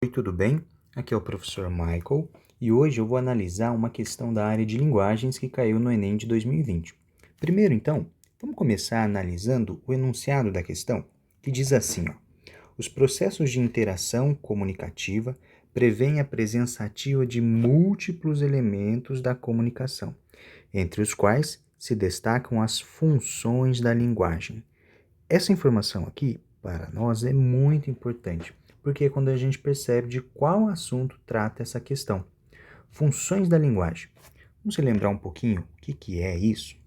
Oi, tudo bem? Aqui é o professor Michael e hoje eu vou analisar uma questão da área de linguagens que caiu no Enem de 2020. Primeiro, então, vamos começar analisando o enunciado da questão, que diz assim, ó, os processos de interação comunicativa prevêem a presença ativa de múltiplos elementos da comunicação, entre os quais se destacam as funções da linguagem. Essa informação aqui, para nós, é muito importante, porque é quando a gente percebe de qual assunto trata essa questão. Funções da linguagem. Vamos relembrar um pouquinho o que é isso?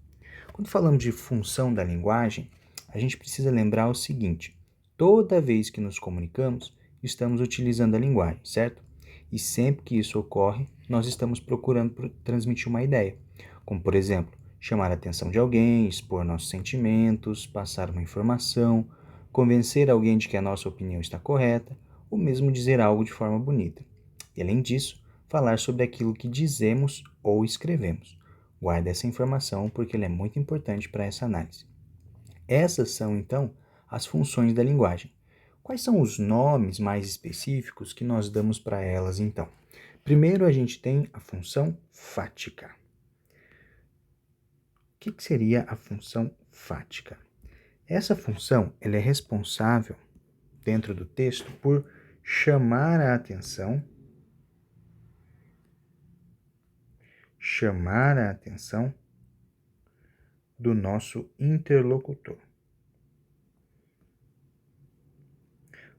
Quando falamos de função da linguagem, a gente precisa lembrar o seguinte: toda vez que nos comunicamos, estamos utilizando a linguagem, certo? E sempre que isso ocorre, nós estamos procurando transmitir uma ideia, como por exemplo, chamar a atenção de alguém, expor nossos sentimentos, passar uma informação, convencer alguém de que a nossa opinião está correta, ou mesmo dizer algo de forma bonita. E além disso, falar sobre aquilo que dizemos ou escrevemos. Guarde essa informação porque ela é muito importante para essa análise. Essas são, então, as funções da linguagem. Quais são os nomes mais específicos que nós damos para elas, então? Primeiro, a gente tem a função fática. O que seria a função fática? Essa função ela é responsável, dentro do texto, por chamar a atenção do nosso interlocutor.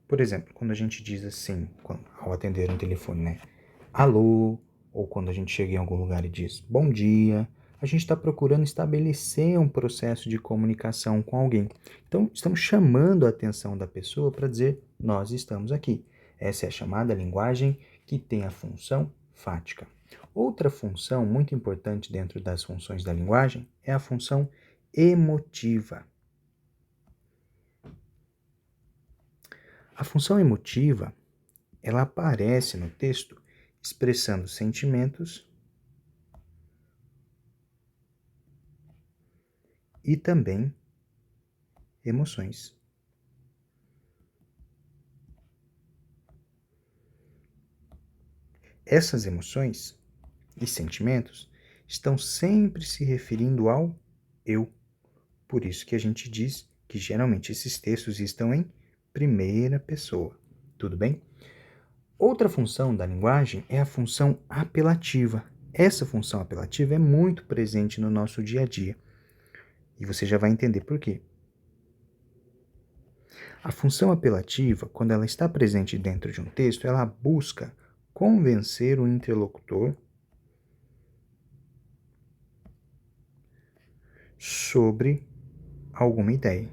Por exemplo, quando a gente diz assim, ao atender um telefone, né? Alô, ou quando a gente chega em algum lugar e diz bom dia, a gente está procurando estabelecer um processo de comunicação com alguém. Então, estamos chamando a atenção da pessoa para dizer nós estamos aqui. Essa é a chamada linguagem que tem a função fática. Outra função muito importante dentro das funções da linguagem é a função emotiva. A função emotiva, ela aparece no texto expressando sentimentos e também emoções. Essas emoções e sentimentos estão sempre se referindo ao eu. Por isso que a gente diz que geralmente esses textos estão em primeira pessoa. Tudo bem? Outra função da linguagem é a função apelativa. Essa função apelativa é muito presente no nosso dia a dia. E você já vai entender por quê. A função apelativa, quando ela está presente dentro de um texto, ela busca convencer o interlocutor sobre alguma ideia.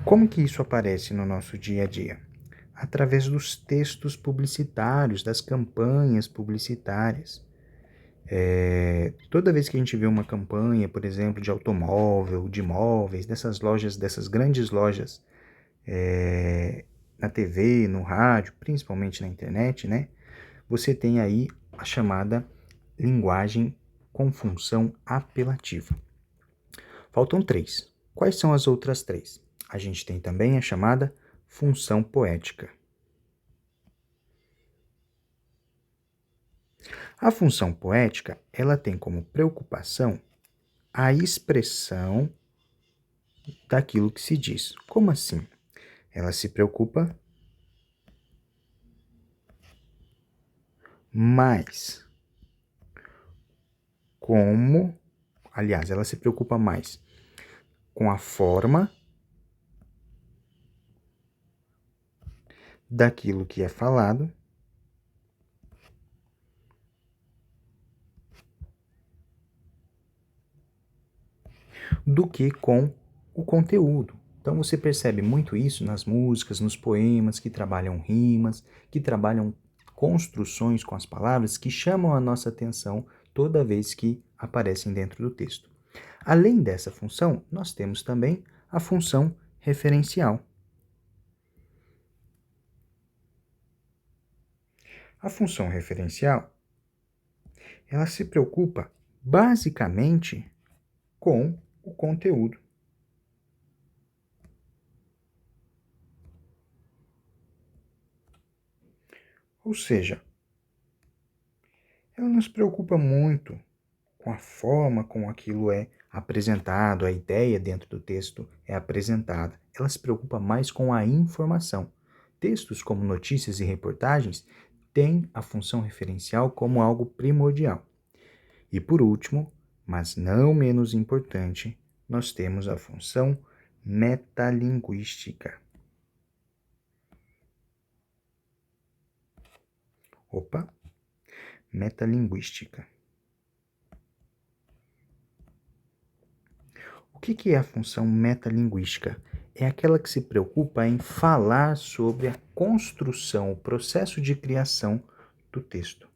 Como que isso aparece no nosso dia a dia? Através dos textos publicitários, das campanhas publicitárias. Toda vez que a gente vê uma campanha, por exemplo, de automóvel, de imóveis, dessas lojas, dessas grandes lojas, na TV, no rádio, principalmente na internet, né? Você tem aí a chamada linguagem com função apelativa. Faltam 3. Quais são as outras 3? A gente tem também a chamada função poética. A função poética, ela tem como preocupação a expressão daquilo que se diz. Como assim? Ela se preocupa mais ela se preocupa mais com a forma daquilo que é falado do que com o conteúdo. Então você percebe muito isso nas músicas, nos poemas que trabalham rimas, que trabalham construções com as palavras que chamam a nossa atenção toda vez que aparecem dentro do texto. Além dessa função, nós temos também a função referencial. A função referencial, ela se preocupa basicamente com o conteúdo. Ou seja, ela não se preocupa muito com a forma como aquilo é apresentado, a ideia dentro do texto é apresentada. Ela se preocupa mais com a informação. Textos como notícias e reportagens têm a função referencial como algo primordial. E por último, mas não menos importante, nós temos a função metalinguística. Metalinguística. O que é a função metalinguística? É aquela que se preocupa em falar sobre a construção, o processo de criação do texto.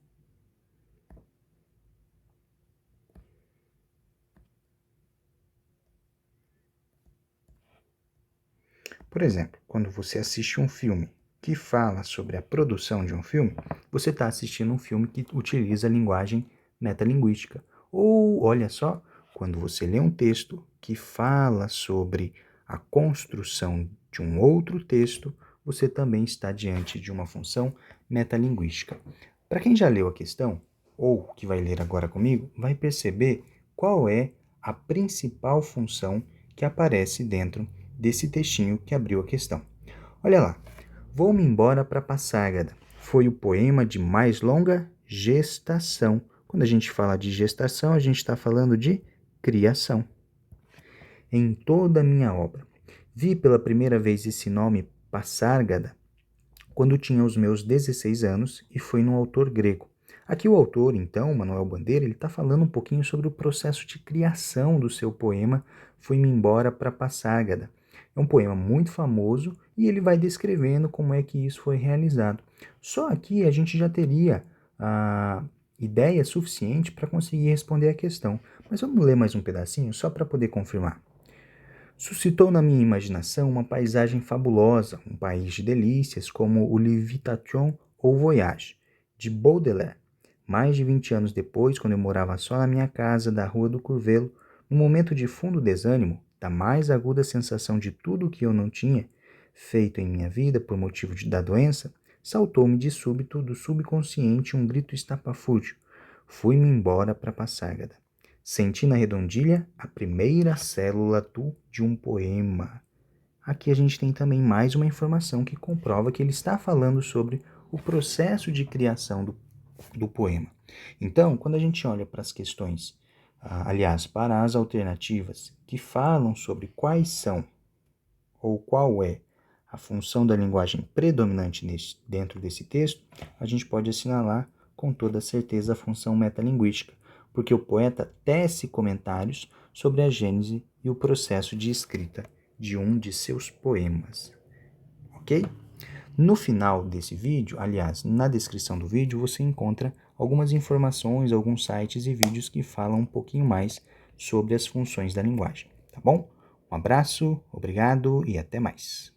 Por exemplo, quando você assiste um filme que fala sobre a produção de um filme, você está assistindo um filme que utiliza a linguagem metalinguística. Ou, olha só, quando você lê um texto que fala sobre a construção de um outro texto, você também está diante de uma função metalinguística. Para quem já leu a questão, ou que vai ler agora comigo, vai perceber qual é a principal função que aparece dentro desse textinho que abriu a questão. Olha lá. Vou-me embora para Passárgada. Foi o poema de mais longa gestação. Quando a gente fala de gestação, a gente está falando de criação. Em toda a minha obra. Vi pela primeira vez esse nome Passárgada quando tinha os meus 16 anos e foi num autor grego. Aqui o autor, então, Manuel Bandeira, ele está falando um pouquinho sobre o processo de criação do seu poema Fui-me embora para Passárgada. É um poema muito famoso e ele vai descrevendo como é que isso foi realizado. Só aqui a gente já teria a ideia suficiente para conseguir responder a questão. Mas vamos ler mais um pedacinho só para poder confirmar. Suscitou na minha imaginação uma paisagem fabulosa, um país de delícias como o Lévitation ou Voyage, de Baudelaire. Mais de 20 anos depois, quando eu morava só na minha casa da Rua do Curvelo, num momento de fundo desânimo, da mais aguda sensação de tudo o que eu não tinha feito em minha vida por motivo da doença, saltou-me de súbito do subconsciente um grito estapafúrdio. Fui-me embora para Passárgada. Senti na redondilha a primeira célula de um poema. Aqui a gente tem também mais uma informação que comprova que ele está falando sobre o processo de criação do poema. Então, quando a gente olha para as questões, aliás, para as alternativas que falam sobre quais são ou qual é a função da linguagem predominante dentro desse texto, a gente pode assinalar com toda certeza a função metalinguística, porque o poeta tece comentários sobre a gênese e o processo de escrita de um de seus poemas. Ok? No final desse vídeo, aliás, na descrição do vídeo, você encontra algumas informações, alguns sites e vídeos que falam um pouquinho mais sobre as funções da linguagem, tá bom? Um abraço, obrigado e até mais.